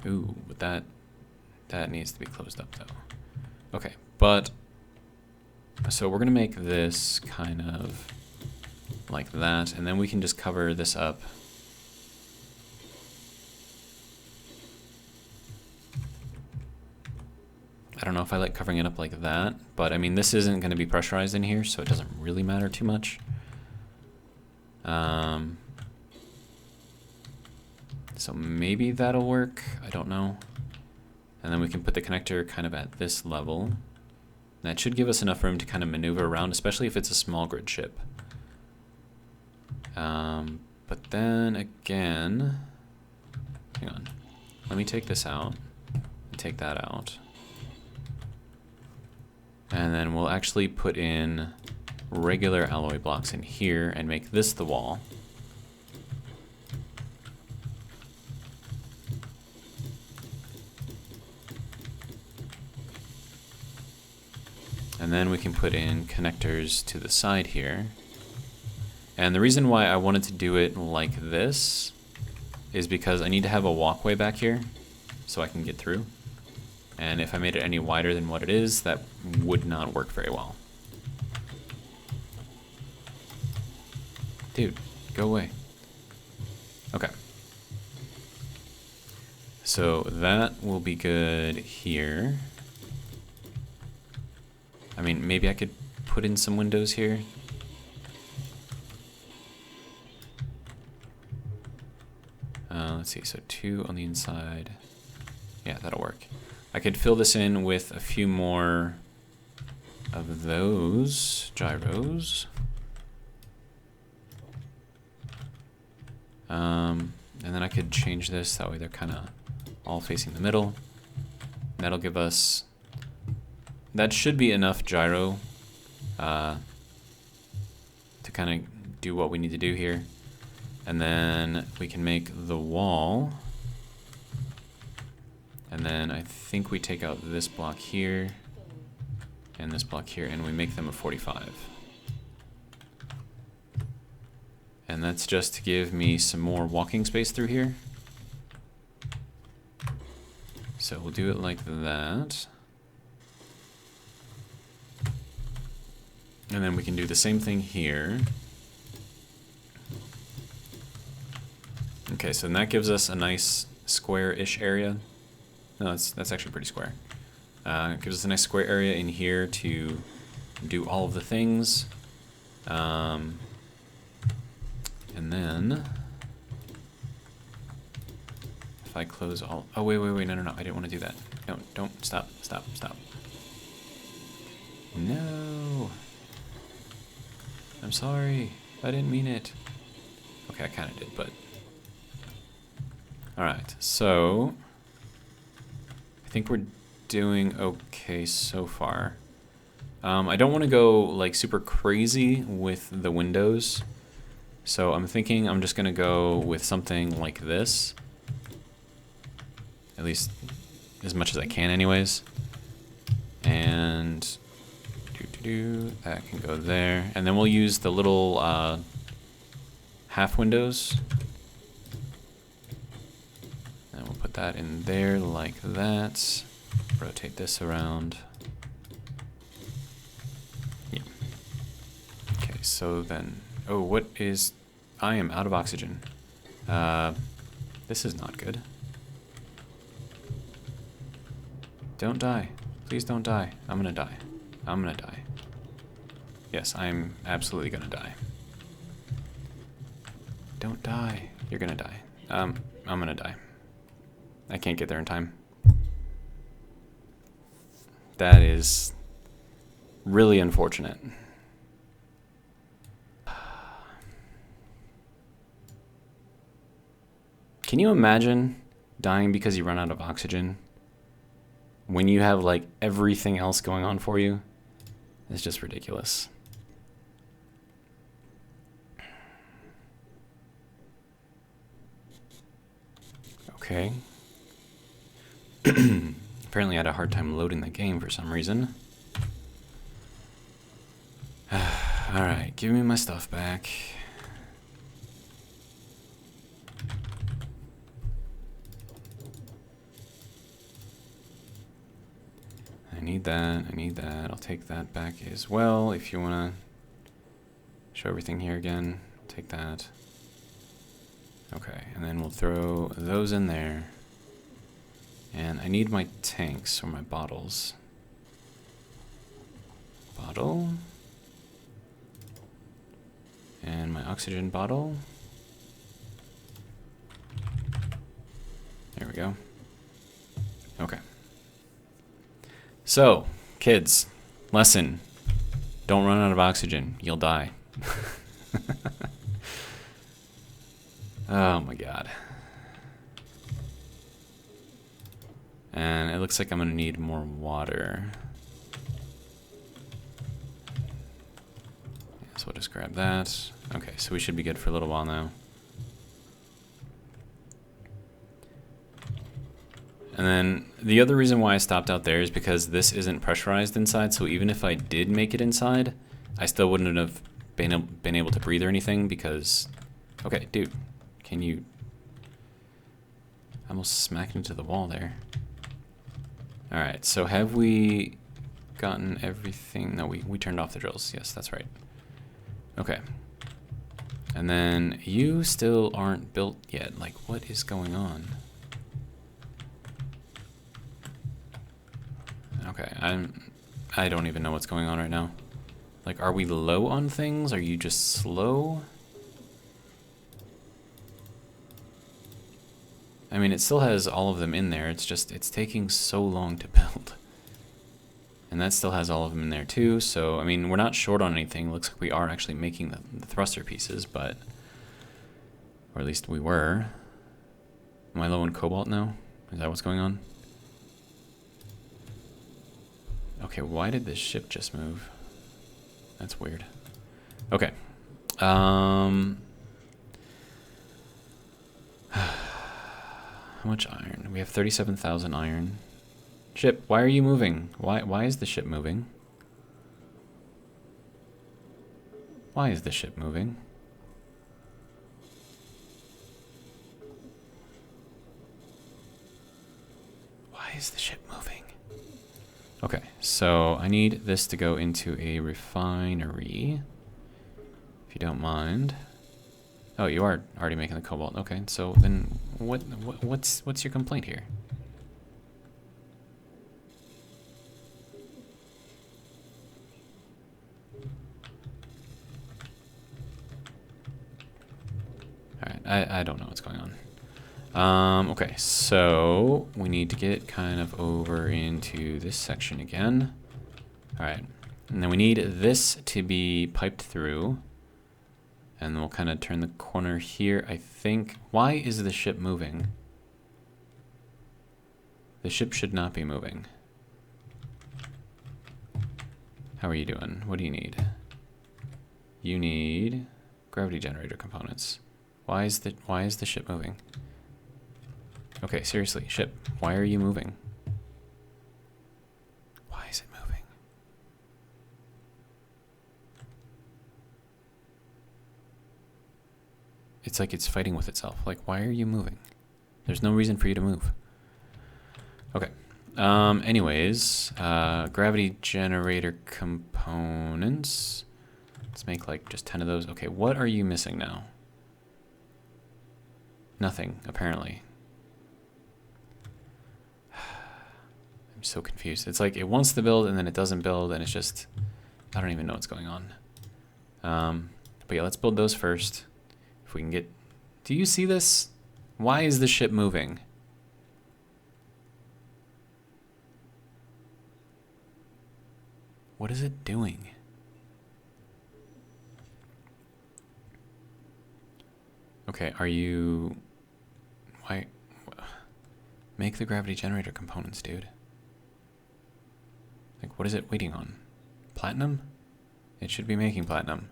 Ooh, but that needs to be closed up though. Okay, but so we're gonna make this kind of like that, and then we can just cover this up I don't know if I like covering it up like that, but I mean, this isn't going to be pressurized in here, so it doesn't really matter too much. So maybe that'll work. I don't know. And then we can put the connector kind of at this level. That should give us enough room to kind of maneuver around, especially if it's a small grid ship. But then again, hang on. Let me take this out and take that out. And then we'll actually put in regular alloy blocks in here and make this the wall. And then we can put in connectors to the side here. And the reason why I wanted to do it like this is because I need to have a walkway back here so I can get through. And if I made it any wider than what it is, that would not work very well. Dude, go away. Okay. So that will be good here. I mean, maybe I could put in some windows here. Let's see, so 2 on the inside. Yeah, that'll work. I could fill this in with a few more of those gyros. And then I could change this, that way they're kind of all facing the middle. That'll give us, that should be enough gyro to kind of do what we need to do here. And then we can make the wall. And then I think we take out this block here and this block here, and we make them a 45. And that's just to give me some more walking space through here. So we'll do it like that. And then we can do the same thing here. Okay, so that gives us a nice square-ish area. No, that's actually pretty square. It gives us a nice square area in here to do all of the things. And then if I close all, oh wait, no, I didn't want to do that. Don't, stop. No. I'm sorry, I didn't mean it. Okay, I kind of did, but. All right, so I think we're doing okay so far. I don't want to go like super crazy with the windows. So I'm thinking I'm just gonna go with something like this. At least as much as I can anyways. And that can go there. And then we'll use the little half windows. And we'll put that in there like that. Rotate this around. Yeah. Okay, so then, oh, what is, I am out of oxygen. This is not good. Don't die. Please don't die. I'm gonna die. I'm gonna die. Yes, I'm absolutely gonna die. Don't die. You're gonna die. I'm gonna die. I can't get there in time. That is really unfortunate. Can you imagine dying because you run out of oxygen when you have like everything else going on for you? It's just ridiculous. Okay. Apparently I had a hard time loading the game for some reason. Alright, give me my stuff back. I need that. I'll take that back as well. If you want to show everything here again, take that. Okay, and then we'll throw those in there. And I need my tanks or my bottles. bottle. And my oxygen bottle. There we go. Okay. So, kids, lesson. Don't run out of oxygen. You'll die. Oh my god. And it looks like I'm gonna need more water. So we'll just grab that. Okay, so we should be good for a little while now. And then the other reason why I stopped out there is because this isn't pressurized inside, so even if I did make it inside, I still wouldn't have been able to breathe or anything because... Okay, dude, can you... I almost smacked into the wall there. Alright, so have we gotten everything? No, we turned off the drills. Yes, that's right. Okay. And then you still aren't built yet. Like, what is going on? Okay, I don't even know what's going on right now. Like, are we low on things? Are you just slow? I mean, it still has all of them in there. It's just, it's taking so long to build. And that still has all of them in there too. So, I mean, we're not short on anything. It looks like we are actually making the thruster pieces, but... Or at least we were. Am I low on cobalt now? Is that what's going on? Okay, why did this ship just move? That's weird. Okay. How much iron? We have 37,000 iron. Ship, why are you moving? Why is the ship moving? Why is the ship moving? Why is the ship moving? Okay, so I need this to go into a refinery, if you don't mind. Oh, you are already making the cobalt. Okay, so then what's your complaint here? All right, I don't know what's going on. Okay, so we need to get kind of over into this section again. All right, and then we need this to be piped through. And then we'll kind of turn the corner here, I think. Why is the ship moving? The ship should not be moving. How are you doing? What do you need? You need gravity generator components. Why is the ship moving? Okay, seriously, ship, why are you moving? Why is it moving? It's like it's fighting with itself. Like, why are you moving? There's no reason for you to move. Okay. Anyways, gravity generator components. Let's make like just 10 of those. Okay, what are you missing now? Nothing, apparently. I'm so confused. It's like it wants to build and then it doesn't build and it's just, I don't even know what's going on. But yeah, let's build those first. If we can get, do you see this? Why is the ship moving? What is it doing? Okay, are you, why, make the gravity generator components, dude. Like, what is it waiting on? Platinum? It should be making platinum.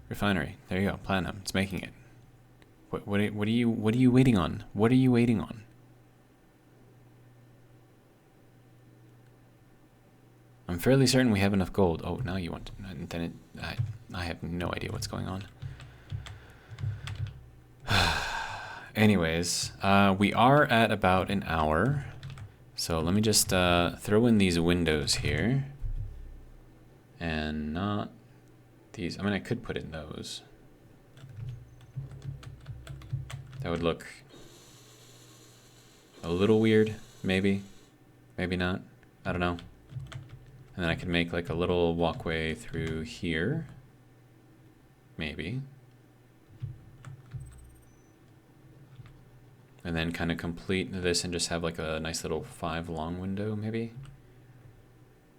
Refinery. There you go. Platinum. It's making it. What are you waiting on? What are you waiting on? I'm fairly certain we have enough gold. Oh, now you want to, then it, I have no idea what's going on. Anyways, we are at about an hour. So let me just throw in these windows here. And not these. I mean, I could put in those. That would look a little weird, maybe. Maybe not. I don't know. And then I can make like a little walkway through here, maybe. And then kind of complete this and just have like a nice little 5 long window, maybe.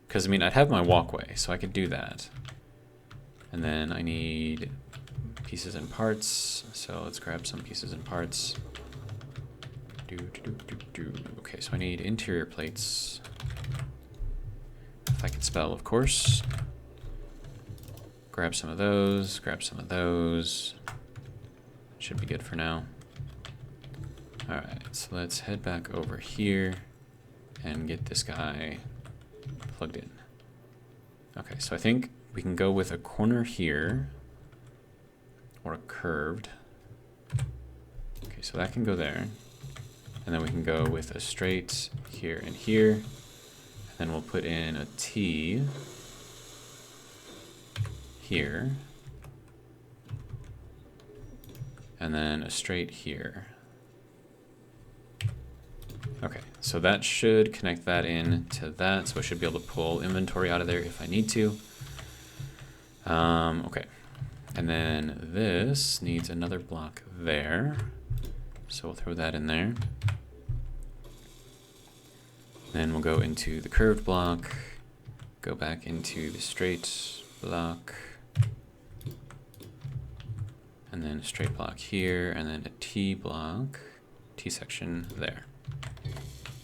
Because, I mean, I'd have my walkway, so I could do that. And then I need pieces and parts, so let's grab some pieces and parts. Okay, so I need interior plates. If I can spell, of course. Grab some of those, grab some of those. Should be good for now. Alright, so let's head back over here and get this guy plugged in. Okay, so I think we can go with a corner here, or a curved. Okay, so that can go there. And then we can go with a straight here and here. And then we'll put in a T here. And then a straight here. Okay, so that should connect that in to that, so I should be able to pull inventory out of there if I need to. Okay, and then this needs another block there, so we'll throw that in there. Then we'll go into the curved block, go back into the straight block, and then a straight block here, and then a T block, T section there.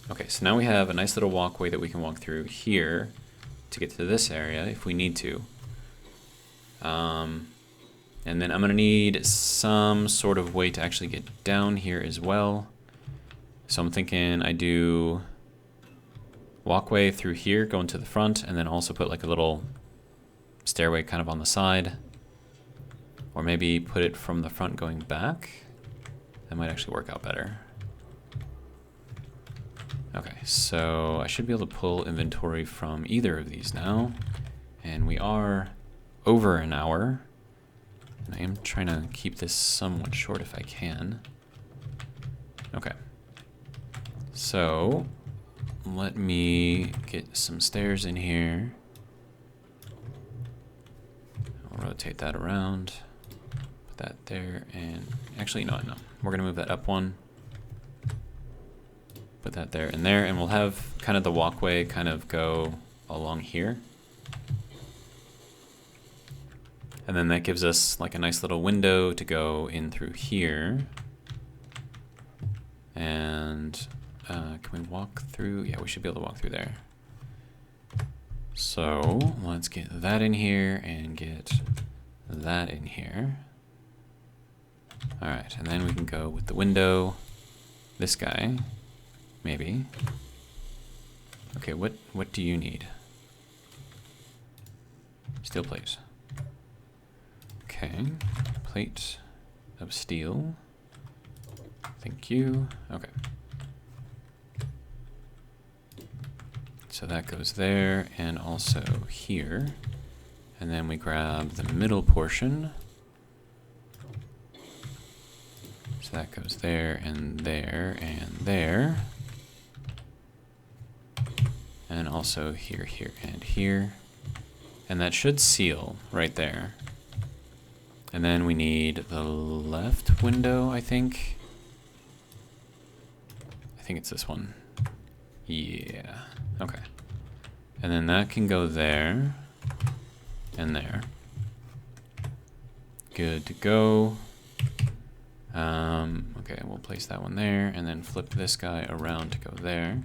Okay, so now we have a nice little walkway that we can walk through here to get to this area if we need to. And then I'm going to need some sort of way to actually get down here as well. So I'm thinking I do walkway through here, going to the front, and then also put like a little stairway kind of on the side. Or maybe put it from the front going back. That might actually work out better. Okay, so I should be able to pull inventory from either of these now. And we are over an hour. And I am trying to keep this somewhat short if I can. Okay. So let me get some stairs in here. I'll rotate that around. Put that there, and actually, no. We're gonna move that up one. Put that there and there, and we'll have kind of the walkway kind of go along here. And then that gives us like a nice little window to go in through here. And can we walk through? Yeah, we should be able to walk through there. So let's get that in here and get that in here. All right, and then we can go with the window, this guy, maybe. Okay, what do you need? Steel plate. Okay, plate of steel. Thank you. Okay. So that goes there and also here. And then we grab the middle portion. So that goes there and there and there. And also here, here, and here. And that should seal right there. And then we need the left window, I think. I think it's this one. Yeah, okay. And then that can go there and there. Good to go. Okay, we'll place that one there and then flip this guy around to go there.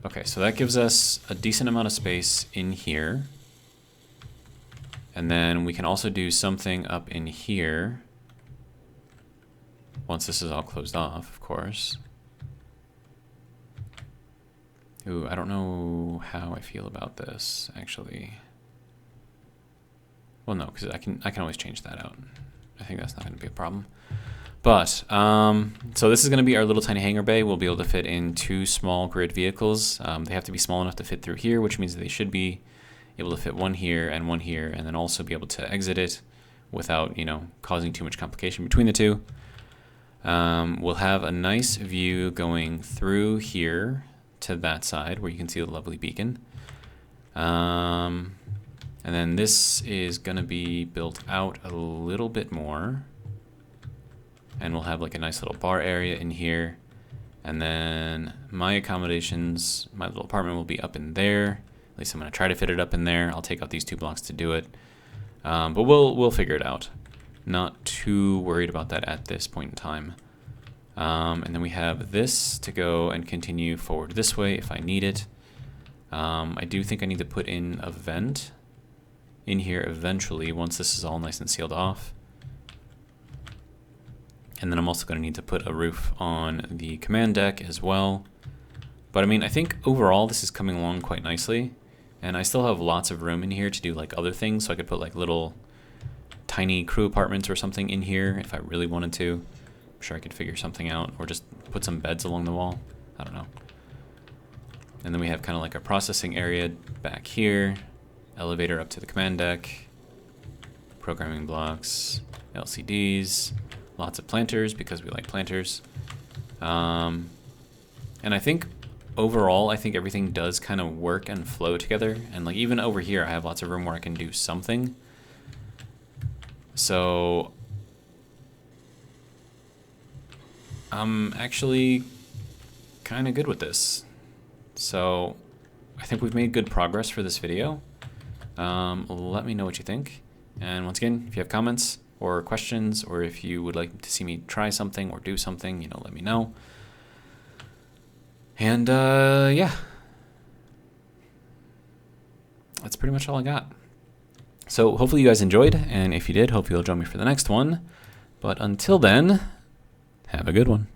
Okay, so that gives us a decent amount of space in here. And then we can also do something up in here. Once this is all closed off, of course. Ooh, I don't know how I feel about this, actually. Well, no, because I can always change that out. I think that's not going to be a problem. But, so this is going to be our little tiny hangar bay. We'll be able to fit in 2 small grid vehicles. They have to be small enough to fit through here, which means that they should be able to fit one here, and then also be able to exit it without, you know, causing too much complication between the two. We'll have a nice view going through here to that side where you can see the lovely beacon. And then this is gonna be built out a little bit more. And we'll have like a nice little bar area in here. And then my accommodations, my little apartment will be up in there. At least I'm gonna try to fit it up in there. I'll take out these 2 blocks to do it. But we'll figure it out. Not too worried about that at this point in time. And then we have this to go and continue forward this way if I need it. I do think I need to put in a vent in here eventually once this is all nice and sealed off. And then I'm also going to need to put a roof on the command deck as well. But I mean, I think overall this is coming along quite nicely. And I still have lots of room in here to do like other things. So I could put like little tiny crew apartments or something in here if I really wanted to. I'm sure I could figure something out, or just put some beds along the wall. I don't know. And then we have kind of like a processing area back here. Elevator up to the command deck. Programming blocks, LCDs. Lots of planters because we like planters. And I think overall, I think everything does kind of work and flow together. And like even over here, I have lots of room where I can do something. So I'm actually kind of good with this. So I think we've made good progress for this video. Let me know what you think. And once again, if you have comments or questions, or if you would like to see me try something or do something, let me know. And yeah, that's pretty much all I got. So hopefully you guys enjoyed, and if you did, hope you'll join me for the next one. But until then, have a good one.